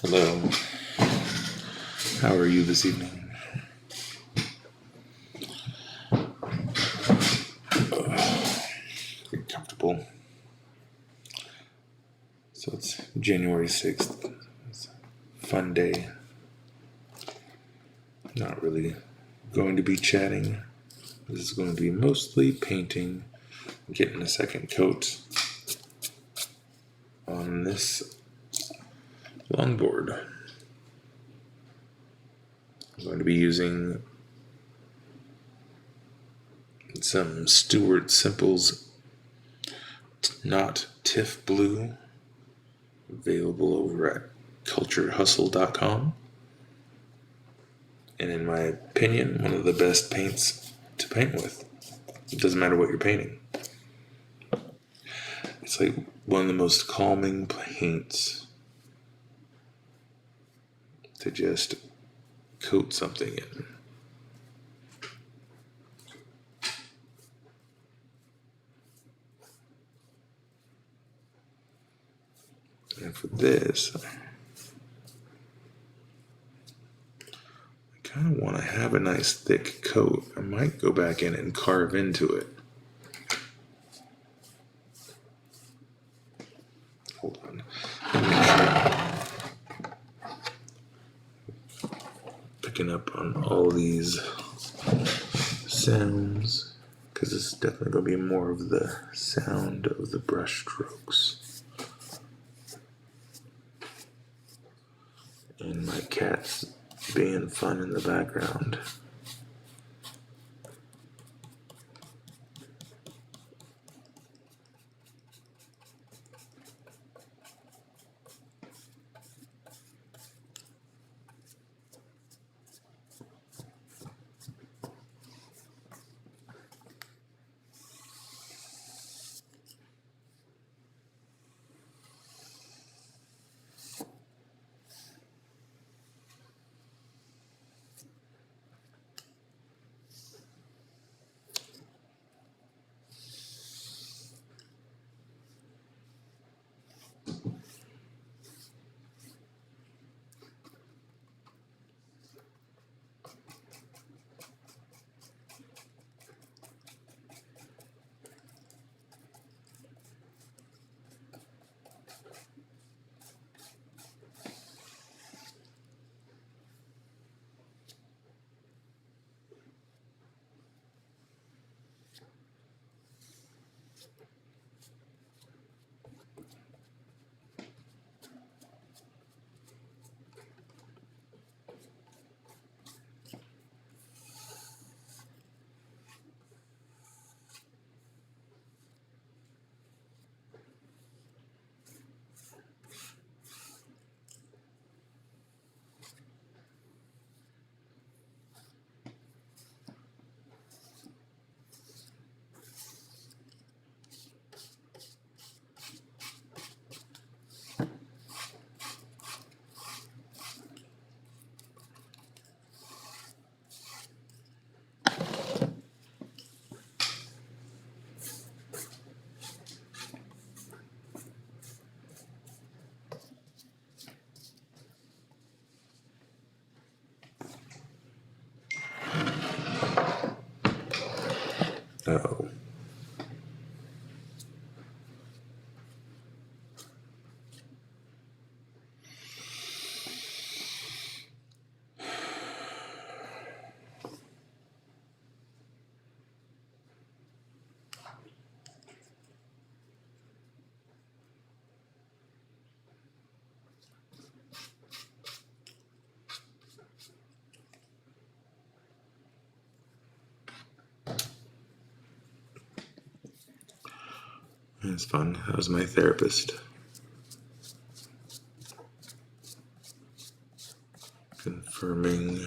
Hello. How are you this evening? Get comfortable. So it's January 6th. It's a fun day. Not really going to be chatting. This is going to be mostly painting, getting a second coat on this longboard. I'm going to be using some Stuart Simples Not Tiff Blue, available over at culturehustle.com. And in my opinion, one of the best paints to paint with. It doesn't matter what you're painting. It's like one of the most calming paints to just coat something in. And for this, I kind of want to have a nice thick coat. I might go back in and carve into it. Hold on. Picking up on all these sounds, because this is definitely going to be more of the sound of the brush strokes. And my cat's being fun in the background. Uh-oh. It's fun. That was my therapist. Confirming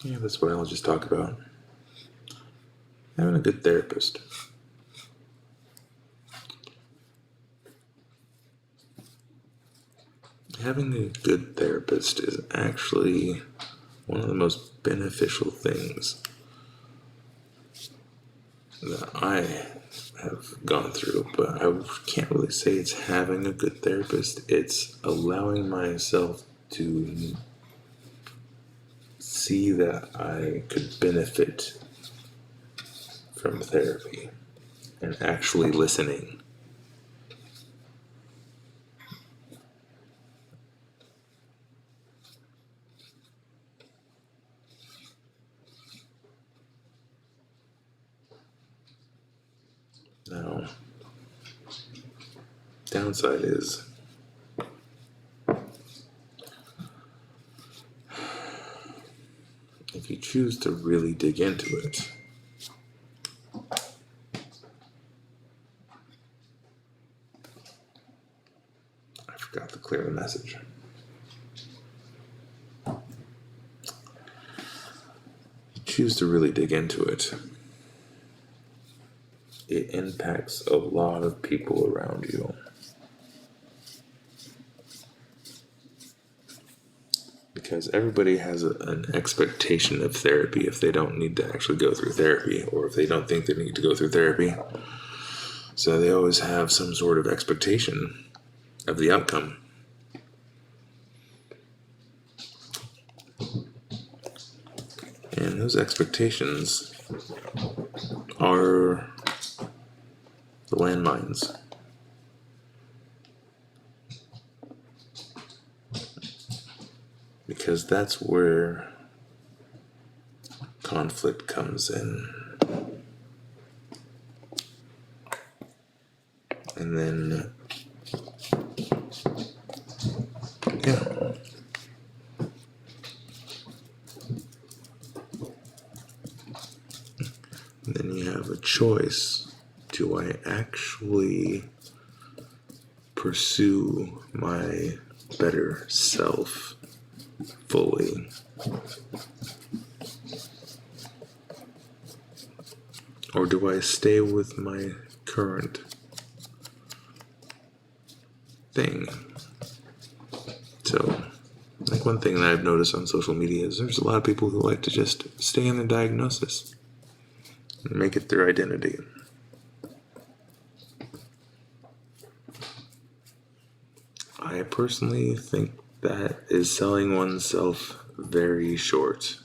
yeah, that's what I'll just talk about. Having a good therapist. having a good therapist is actually one of the most beneficial things that I have gone through, but I can't really say it's having a good therapist. It's allowing myself to see that I could benefit from therapy and actually listening. Now, downside is if you choose to really dig into it, I forgot to clear the message. You choose to really dig into it, it impacts a lot of people around you. Because everybody has an expectation of therapy if they don't need to actually go through therapy, or if they don't think they need to go through therapy. So they always have some sort of expectation of the outcome. And those expectations are the landmines. Because that's where conflict comes in. And then, yeah. And then you have a choice. Do I actually pursue my better self fully? Or do I stay with my current thing? So, like one thing that I've noticed on social media is there's a lot of people who like to just stay in their diagnosis and make it their identity. I personally think that is selling oneself very short.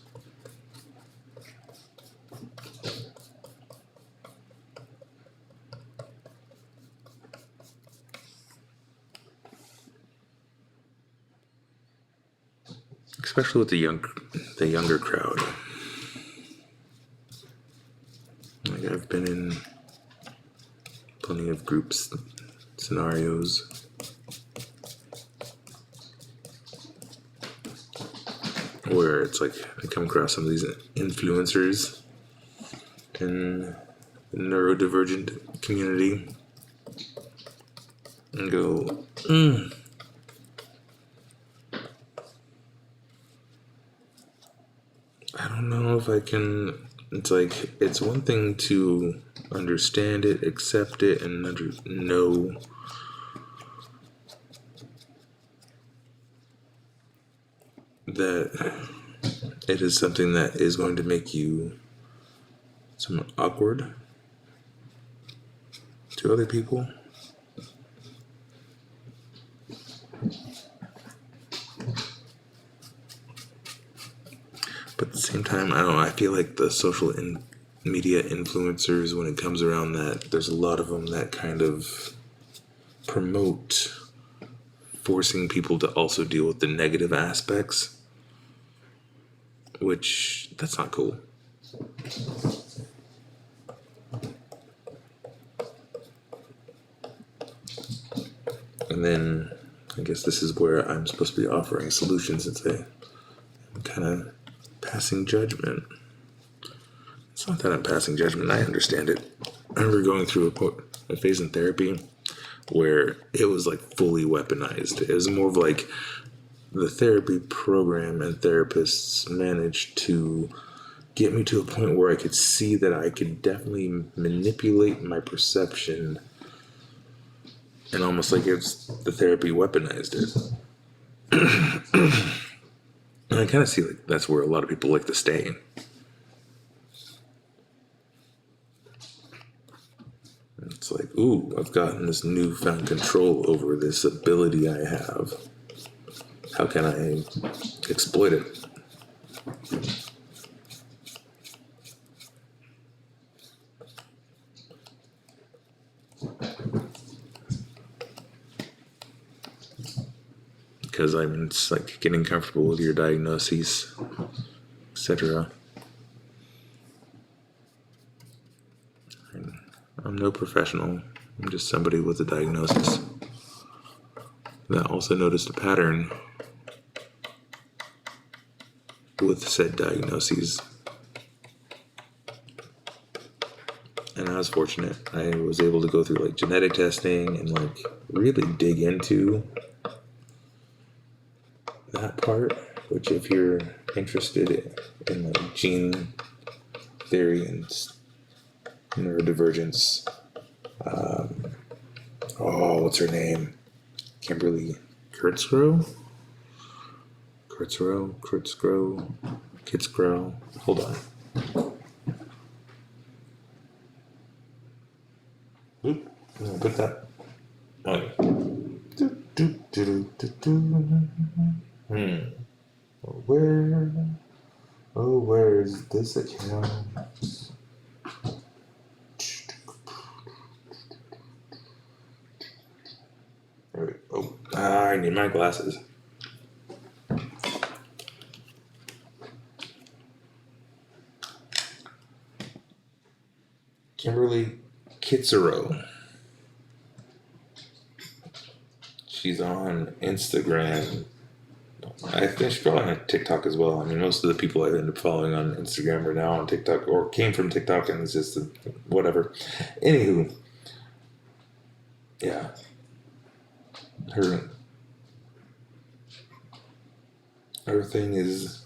Especially with the younger crowd. Like I've been in plenty of groups scenarios where it's like I come across some of these influencers in the neurodivergent community and go, I don't know if I can. It's like, it's one thing to understand it, accept it, and know that it is something that is going to make you somewhat awkward to other people. But at the same time, I don't know, I feel like the social media influencers, when it comes around that, there's a lot of them that kind of promote forcing people to also deal with the negative aspects, which, that's not cool. And then, I guess this is where I'm supposed to be offering solutions and say, I'm kind of passing judgment. It's not that I'm passing judgment, I understand it. I remember going through a phase in therapy where it was like fully weaponized. It was more of like the therapy program and therapists managed to get me to a point where I could see that I could definitely manipulate my perception, and almost like it's the therapy weaponized it. And I kind of see like that's where a lot of people like to stay. It's like, ooh, I've gotten this newfound control over this ability I have. How can I exploit it? Because I'm just like getting comfortable with your diagnoses, etc. I'm no professional. I'm just somebody with a diagnosis that also noticed a pattern with said diagnoses. And I was fortunate. I was able to go through like genetic testing and like really dig into that part, which if you're interested in like gene theory and neurodivergence, what's her name? Kimberly Kurtzrow? Kitzrow. Hold on. Oop, I'm gonna put that. Where is this account? There we go. I need my glasses. Kimberly Kitzrow. She's on Instagram. I think she's probably on TikTok as well. I mean, most of the people I end up following on Instagram are now on TikTok or came from TikTok, and it's just whatever. Anywho, yeah, her thing is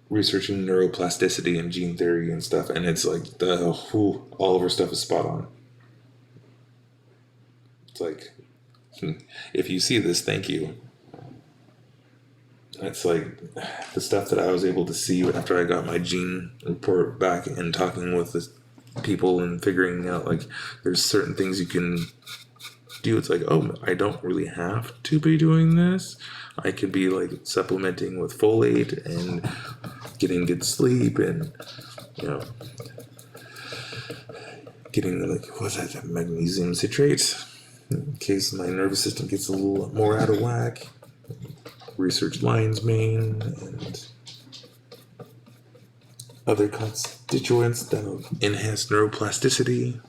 researching neuroplasticity and gene theory and stuff, and it's like all of her stuff is spot on. It's like, if you see this, thank you. It's like the stuff that I was able to see after I got my gene report back and talking with the people and figuring out like there's certain things you can do. It's like, oh, I don't really have to be doing this. I could be like supplementing with folate and getting good sleep and, you know, getting like, what's that, magnesium citrate in case my nervous system gets a little more out of whack. Research lion's mane and other constituents that'll enhance neuroplasticity.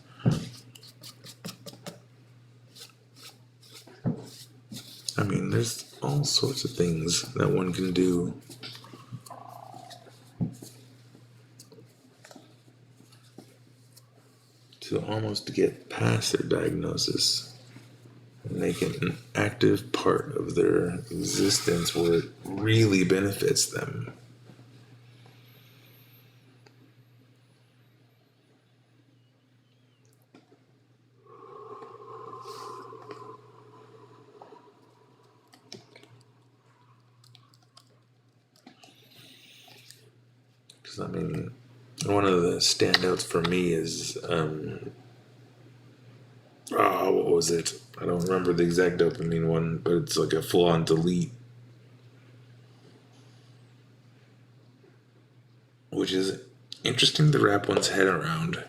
I mean, there's all sorts of things that one can do to almost get past their diagnosis and make it an active part of their existence where it really benefits them. Because, I mean, one of the standouts for me is, what was it? I don't remember the exact dopamine one, but it's like a full-on delete. Which is interesting to wrap one's head around.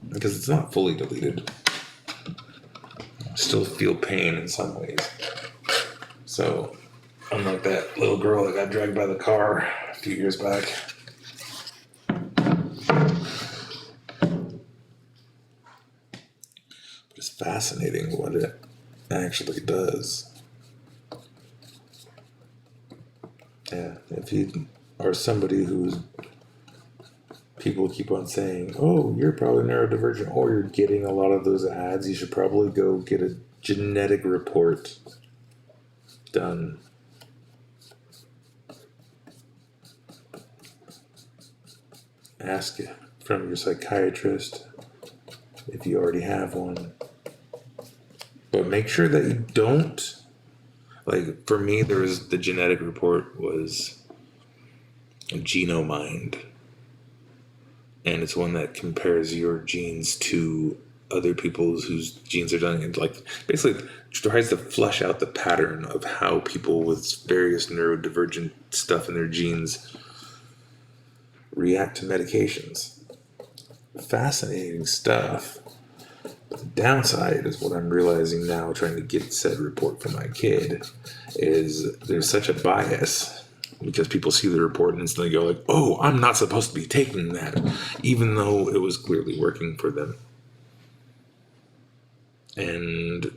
Because it's not fully deleted. I still feel pain in some ways. So, unlike that little girl that got dragged by the car a few years back. But it's fascinating what it actually does. Yeah, if you are somebody who's people keep on saying, oh, you're probably neurodivergent, or you're getting a lot of those ads, you should probably go get a genetic report done. Ask from your psychiatrist if you already have one. But make sure that you don't, like, for me, there was the genetic report was Genomind. And it's one that compares your genes to other people's whose genes are done. And, like, basically tries to flush out the pattern of how people with various neurodivergent stuff in their genes react to medications. Fascinating stuff. The downside is what I'm realizing now, trying to get said report for my kid, is there's such a bias because people see the report and instantly go like, oh, I'm not supposed to be taking that, even though it was clearly working for them. And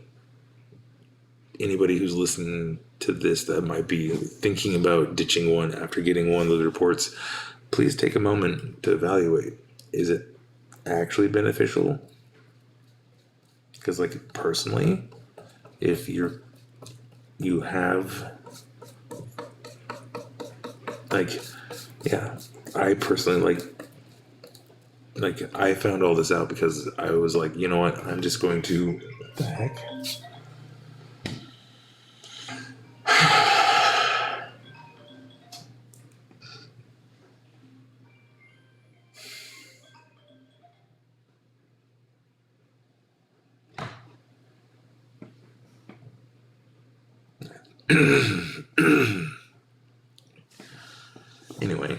anybody who's listening to this that might be thinking about ditching one after getting one of those reports, please take a moment to evaluate. Is it actually beneficial? Because, like, personally, if you have, like, yeah, I personally, like, I found all this out because I was like, you know what, I'm just going to, what the heck? Anyway,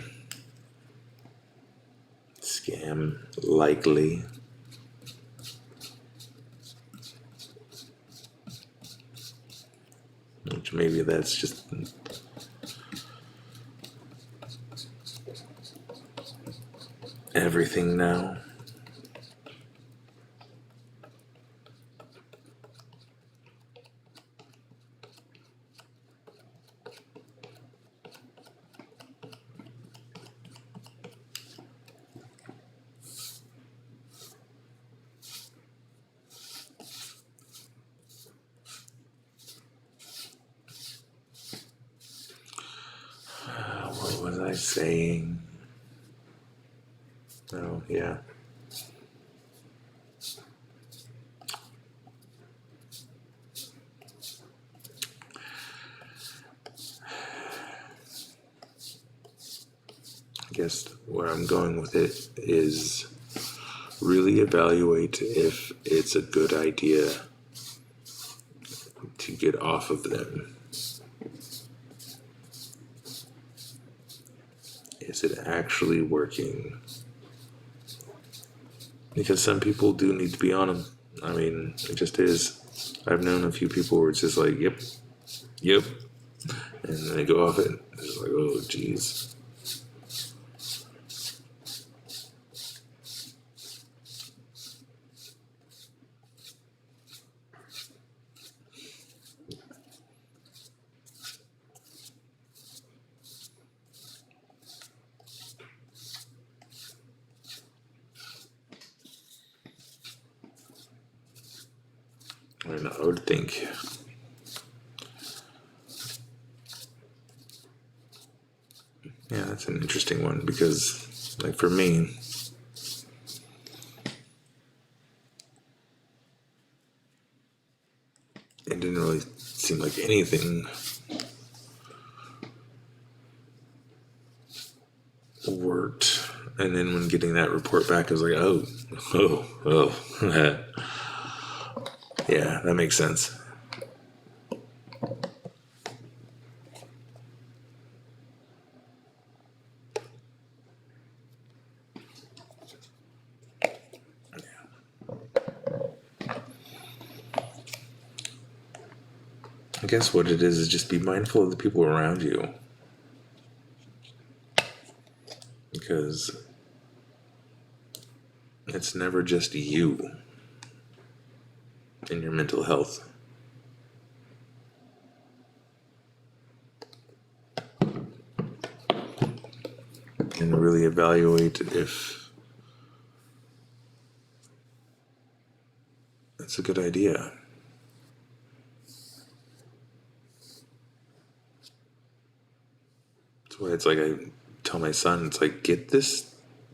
scam likely. Which maybe that's just everything now. What was I saying? Oh, yeah. I guess where I'm going with it is really evaluate if it's a good idea to get off of them. Is it actually working? Because some people do need to be on them. I mean, it just is. I've known a few people where it's just like, yep, and then they go off it. It's like, oh, geez. I don't know, I would think. Yeah, that's an interesting one because, like, for me, it didn't really seem like anything worked. And then when getting that report back, I was like, oh. Yeah, that makes sense. I guess what it is just be mindful of the people around you. Because it's never just you and your mental health. And really evaluate if it's a good idea. That's why it's like I tell my son, it's like,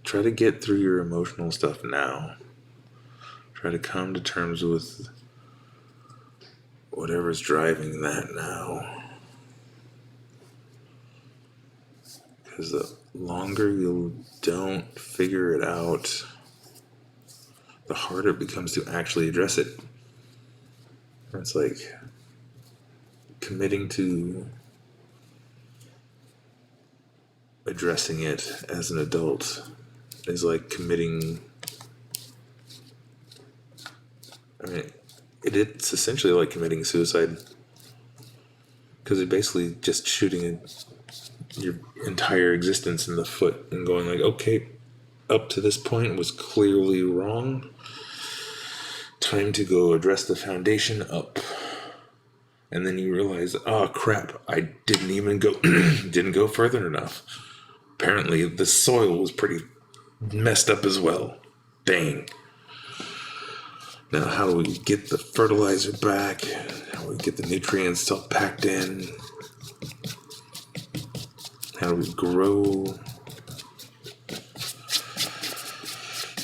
try to get through your emotional stuff now. Try to come to terms with whatever's driving that now. Because the longer you don't figure it out, the harder it becomes to actually address it. It's like committing to addressing it as an adult is like committing. I mean, it's essentially like committing suicide, because you're basically just shooting your entire existence in the foot and going like, okay, up to this point was clearly wrong. Time to go address the foundation up. And then you realize, oh crap, I didn't go further enough. Apparently the soil was pretty messed up as well. Dang. Now how do we get the fertilizer back? How do we get the nutrients all packed in? How do we grow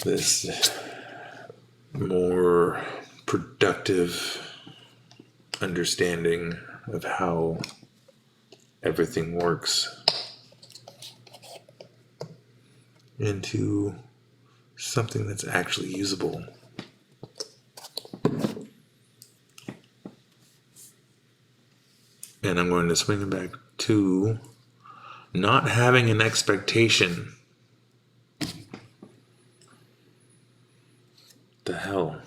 this more productive understanding of how everything works into something that's actually usable? And I'm going to swing it back to not having an expectation. The hell?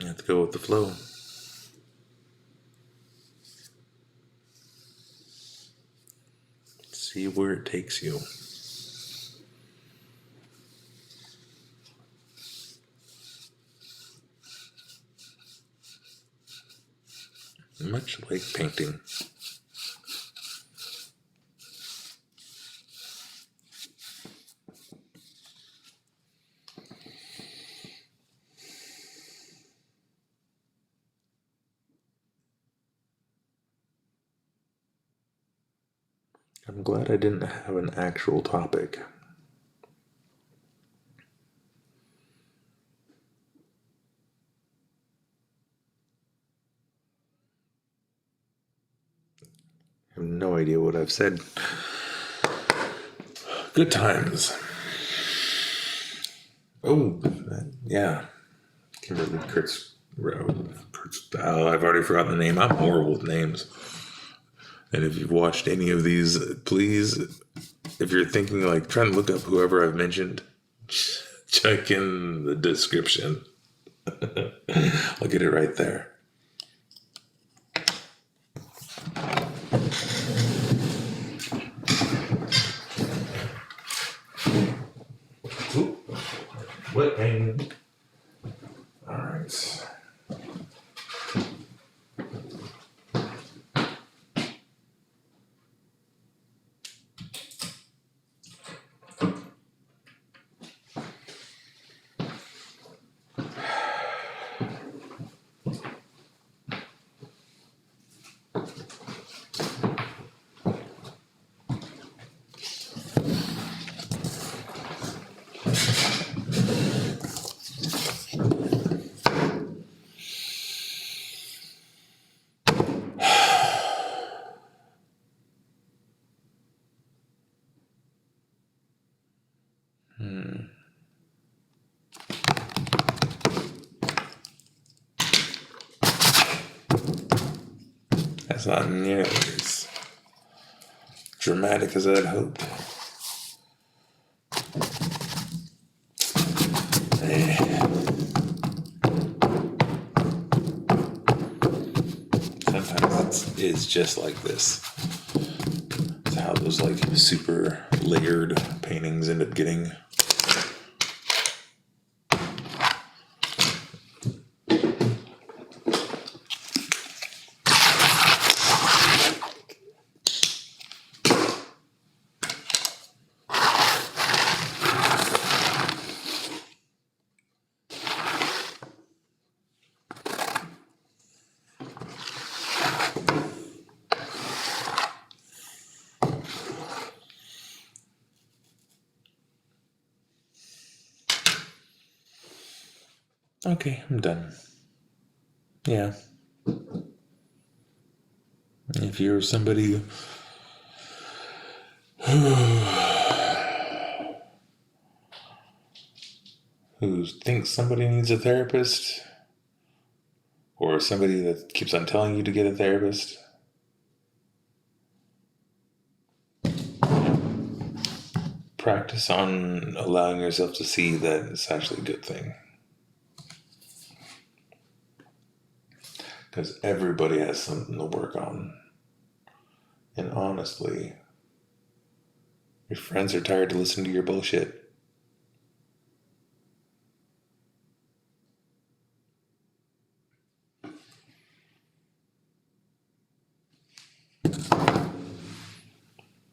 You have to go with the flow. See where it takes you. Much like painting. I'm glad I didn't have an actual topic. I have no idea what I've said. Good times. Oh, yeah. Kimberly Kurtz. I've already forgotten the name. I'm horrible with names. And if you've watched any of these, please, if you're thinking like trying to look up whoever I've mentioned, check in the description. I'll get it right there. Whipping. All right. That's not nearly as dramatic as I'd hoped. Sometimes it's just like this. It's how those like super layered paintings end up getting. Okay, I'm done. Yeah. If you're somebody who thinks somebody needs a therapist, or somebody that keeps on telling you to get a therapist, practice on allowing yourself to see that it's actually a good thing. Because everybody has something to work on. And honestly, your friends are tired to listen to your bullshit.